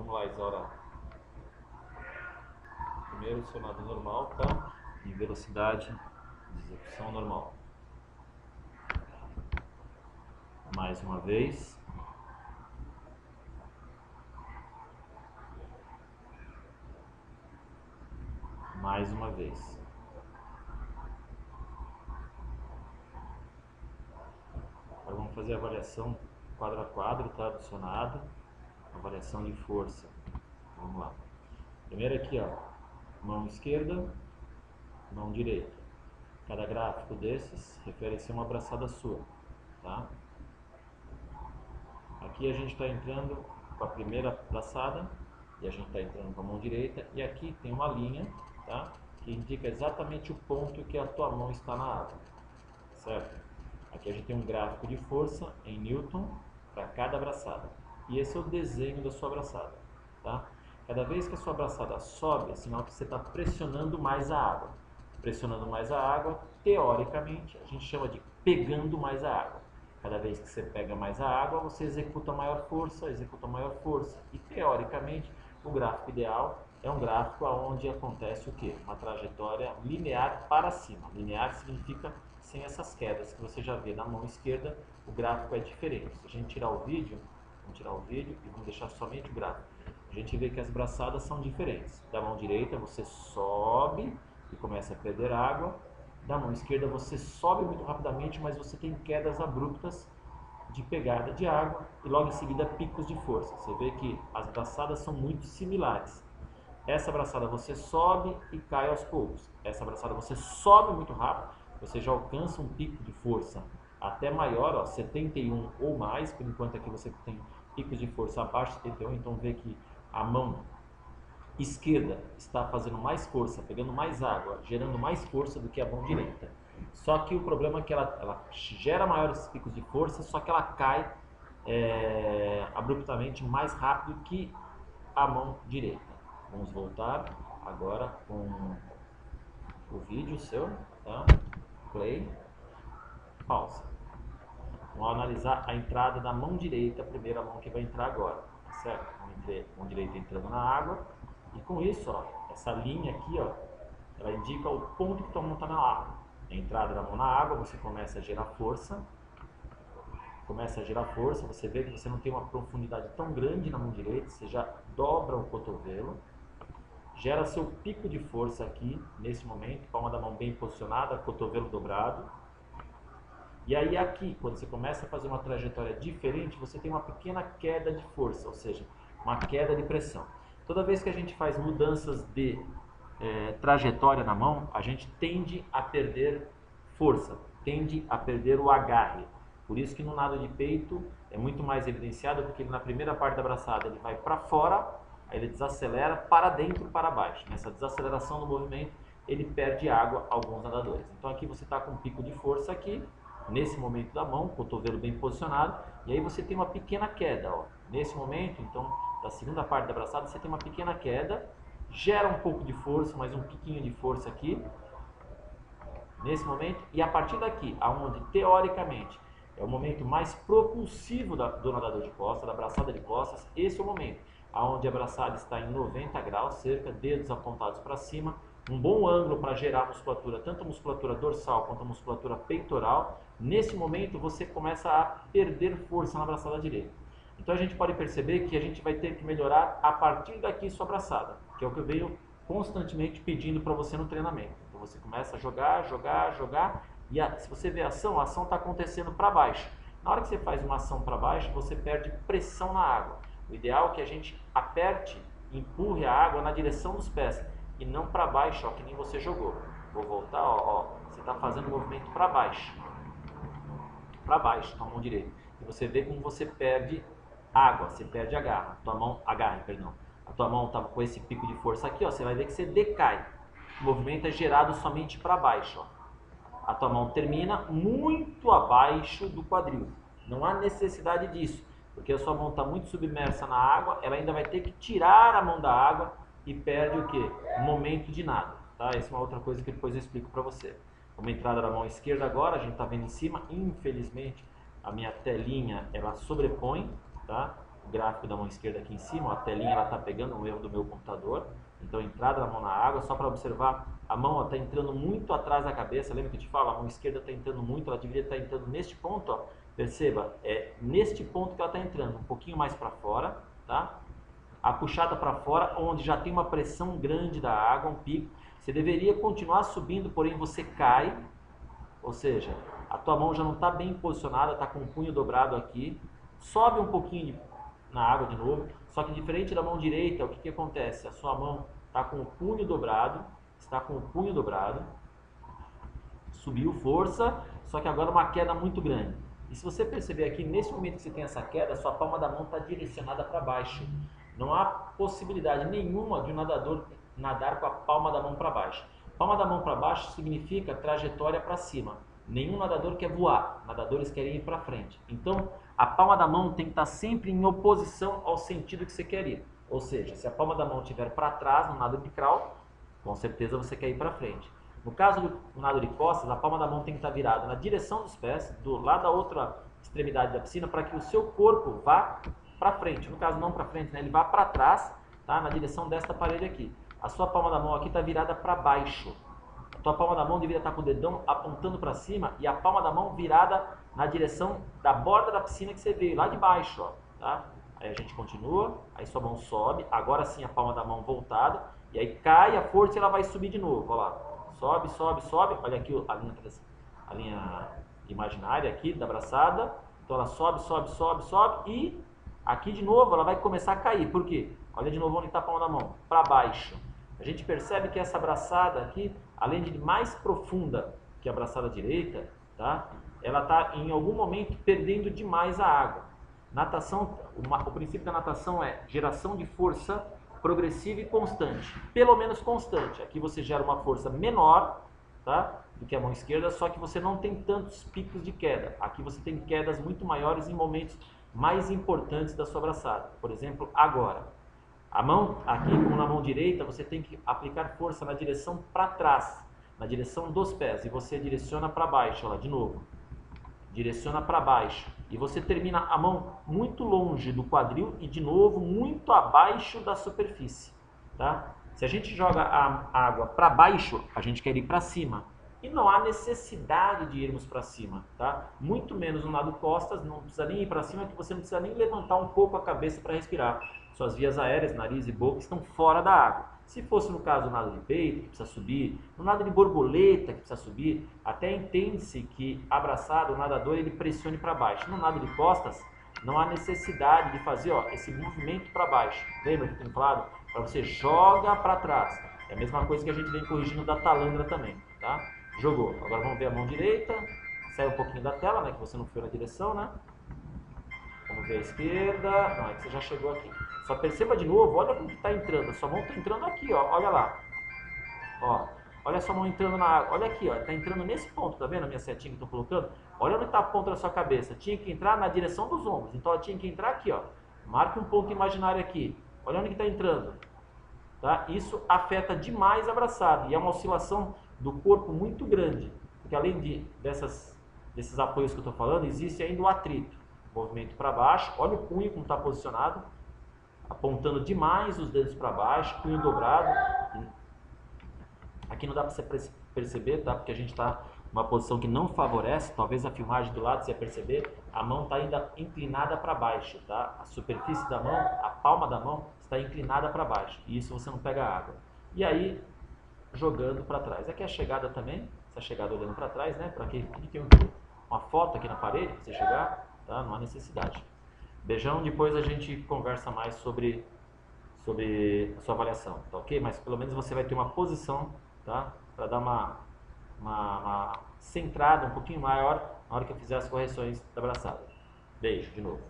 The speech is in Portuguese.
Vamos lá, Isaura. Primeiro sonado normal, tá? Em velocidade de execução normal. Mais uma vez. Mais uma vez. Agora vamos fazer a avaliação quadro a quadro, tá? Do sonado. Avaliação de força. Vamos lá. Primeiro aqui, ó. Mão esquerda, mão direita. Cada gráfico desses refere-se a uma braçada sua, tá? Aqui a gente está entrando com a primeira braçada e a gente está entrando com a mão direita, e aqui tem uma linha, tá? Que indica exatamente o ponto que a tua mão está na água, certo? Aqui a gente tem um gráfico de força em Newton para cada braçada, e esse é o desenho da sua braçada, tá? Cada vez que a sua braçada sobe, é sinal que você está pressionando mais a água. Pressionando mais a água, teoricamente, a gente chama de pegando mais a água. Cada vez que você pega mais a água, você executa maior força, e teoricamente, o gráfico ideal é um gráfico onde acontece o quê? Uma trajetória linear para cima. Linear significa sem essas quedas que você já vê na mão esquerda, o gráfico é diferente. Se a gente tirar o vídeo, vamos tirar o vídeo e vamos deixar somente o gráfico. A gente vê que as braçadas são diferentes. Da mão direita você sobe e começa a perder água. Da mão esquerda você sobe muito rapidamente, mas você tem quedas abruptas de pegada de água e logo em seguida picos de força. Você vê que as braçadas são muito similares. Essa braçada você sobe e cai aos poucos. Essa braçada você sobe muito rápido, você já alcança um pico de força até maior, ó, 71 ou mais. Por enquanto aqui você tem picos de força abaixo de 71, então vê que a mão esquerda está fazendo mais força, pegando mais água, gerando mais força do que a mão direita. Só que o problema é que ela gera maiores picos de força, só que ela cai abruptamente mais rápido que a mão direita. Vamos voltar agora com o vídeo seu, tá? Play, pausa. Vamos analisar a entrada da mão direita, a primeira mão que vai entrar agora, certo? Mão direita entrando na água. E com isso, ó, essa linha aqui, ó, ela indica o ponto que tua mão está na água. A entrada da mão na água, você começa a gerar força. Você vê que você não tem uma profundidade tão grande na mão direita, você já dobra o cotovelo. Gera seu pico de força aqui, nesse momento, palma da mão bem posicionada, cotovelo dobrado. E aí aqui, quando você começa a fazer uma trajetória diferente, você tem uma pequena queda de força, ou seja, uma queda de pressão. Toda vez que a gente faz mudanças de trajetória na mão, a gente tende a perder força, tende a perder o agarre. Por isso que no nado de peito é muito mais evidenciado, porque ele, na primeira parte da braçada ele vai para fora, aí ele desacelera para dentro, para baixo. Nessa desaceleração do movimento, ele perde água a alguns nadadores. Então aqui você está com um pico de força aqui, nesse momento da mão, cotovelo bem posicionado, e aí você tem uma pequena queda, ó. Nesse momento, então, da segunda parte da braçada, você tem uma pequena queda, gera um pouco de força, mais um piquinho de força aqui, nesse momento, e a partir daqui, aonde teoricamente é o momento mais propulsivo do nadador de costas, da braçada de costas, esse é o momento aonde a braçada está em 90 graus, cerca, dedos apontados para cima, um bom ângulo para gerar musculatura, tanto a musculatura dorsal quanto a musculatura peitoral. Nesse momento você começa a perder força na braçada direita. Então a gente pode perceber que a gente vai ter que melhorar a partir daqui sua braçada, que é o que eu venho constantemente pedindo para você no treinamento. Então você começa a jogar, e se você vê a ação está acontecendo para baixo. Na hora que você faz uma ação para baixo, você perde pressão na água. O ideal é que a gente aperte, empurre a água na direção dos pés e não para baixo, ó, que nem você jogou. Vou voltar, ó, você está fazendo o movimento para baixo, com a mão direita. E você vê como você perde água, você perde agarre, a tua mão está com esse pico de força aqui, ó, você vai ver que você decai. O movimento é gerado somente para baixo, ó. A tua mão termina muito abaixo do quadril. Não há necessidade disso, porque a sua mão está muito submersa na água, ela ainda vai ter que tirar a mão da água e perde o quê? O momento de nada, tá? Essa é uma outra coisa que depois eu explico para você. Uma entrada da mão esquerda agora, a gente está vendo em cima, infelizmente a minha telinha ela sobrepõe, tá? gráfico da mão esquerda aqui em cima, ó, a telinha ela está pegando um erro do meu computador. Então, entrada da mão na água, só para observar, a mão está entrando muito atrás da cabeça. Lembra que eu te falo? A mão esquerda está entrando muito, ela deveria estar entrando neste ponto, ó. Perceba, é neste ponto que ela está entrando, um pouquinho mais para fora, tá? A puxada para fora, onde já tem uma pressão grande da água, um pico. Você deveria continuar subindo, porém você cai, ou seja, a tua mão já não está bem posicionada, está com o punho dobrado aqui, sobe um pouquinho na água de novo, só que diferente da mão direita, o que acontece? A sua mão está com o punho dobrado, subiu força, só que agora uma queda muito grande. E se você perceber aqui, nesse momento que você tem essa queda, a sua palma da mão está direcionada para baixo. Não há possibilidade nenhuma de um nadador nadar com a palma da mão para baixo. Palma da mão para baixo significa trajetória para cima. Nenhum nadador quer voar, nadadores querem ir para frente. Então, a palma da mão tem que estar sempre em oposição ao sentido que você quer ir. Ou seja, se a palma da mão estiver para trás no nado de crawl, com certeza você quer ir para frente. No caso do nado de costas, a palma da mão tem que estar virada na direção dos pés, do lado da outra extremidade da piscina, para que o seu corpo vá para frente. No caso, não para frente, né? Ele vá para trás, tá? Na direção desta parede aqui. A sua palma da mão aqui está virada para baixo. A tua palma da mão deveria estar com o dedão apontando para cima e a palma da mão virada na direção da borda da piscina que você veio, lá de baixo, ó, tá? Aí a gente continua, aí sua mão sobe, agora sim a palma da mão voltada, e aí cai a força e ela vai subir de novo, ó lá. Sobe, sobe, sobe, olha aqui a linha imaginária aqui da braçada, então ela sobe, sobe, sobe, sobe, e aqui de novo ela vai começar a cair, por quê? Olha de novo onde está a palma da mão, para baixo. A gente percebe que essa braçada aqui, além de mais profunda que a braçada direita, tá? Ela está em algum momento perdendo demais a água. Natação, o princípio da natação é geração de força progressiva e constante, pelo menos constante. Aqui você gera uma força menor, tá? Do que a mão esquerda, só que você não tem tantos picos de queda. Aqui você tem quedas muito maiores em momentos mais importantes da sua braçada. Por exemplo, agora. A mão, aqui como na mão direita, você tem que aplicar força na direção para trás, na direção dos pés, e você direciona para baixo, olha lá, de novo. Direciona para baixo. E você termina a mão muito longe do quadril e, de novo, muito abaixo da superfície, tá? Se a gente joga a água para baixo, a gente quer ir para cima. E não há necessidade de irmos para cima, tá? Muito menos no nado costas, não precisa nem ir para cima, que você não precisa nem levantar um pouco a cabeça para respirar. Suas vias aéreas, nariz e boca, estão fora da água. Se fosse no caso do nado de peito, que precisa subir, no nado de borboleta, que precisa subir, até entende-se que abraçado, o nadador ele pressione para baixo. No nado de costas, não há necessidade de fazer esse movimento para baixo. Lembra que eu tenho falado? Para você joga para trás. É a mesma coisa que a gente vem corrigindo da talandra também, tá? Jogou. Agora vamos ver a mão direita. Sai um pouquinho da tela, né? Que você não foi na direção, né? Vamos ver a esquerda. Não, é que você já chegou aqui. Só perceba de novo, olha como está entrando. A sua mão está entrando aqui, ó. Olha lá. Ó. Olha a sua mão entrando na água. Olha aqui, ó. Está entrando nesse ponto, tá vendo a minha setinha que eu estou colocando? Olha onde está a ponta da sua cabeça. Tinha que entrar na direção dos ombros. Então ela tinha que entrar aqui, ó. Marque um ponto imaginário aqui. Olha onde que está entrando. Tá? Isso afeta demais a braçada. E é uma oscilação do corpo muito grande. Porque além desses apoios que eu estou falando, existe ainda o atrito. Movimento para baixo. Olha o punho como está posicionado. Apontando demais os dedos para baixo. Punho dobrado. Aqui não dá para você perceber, tá? Porque a gente está numa posição que não favorece. Talvez a filmagem do lado você perceber. A mão está ainda inclinada para baixo, tá? A superfície da mão, a palma da mão está inclinada para baixo. E isso você não pega água. E aí, jogando para trás. Aqui é a chegada também. Essa chegada olhando para trás, né? Para quem tem uma foto aqui na parede para você chegar, tá? Não há necessidade. Beijão. Depois a gente conversa mais sobre a sua avaliação, tá ok? Mas pelo menos você vai ter uma posição, tá? Para dar uma centrada um pouquinho maior na hora que eu fizer as correções da braçada. Beijo de novo.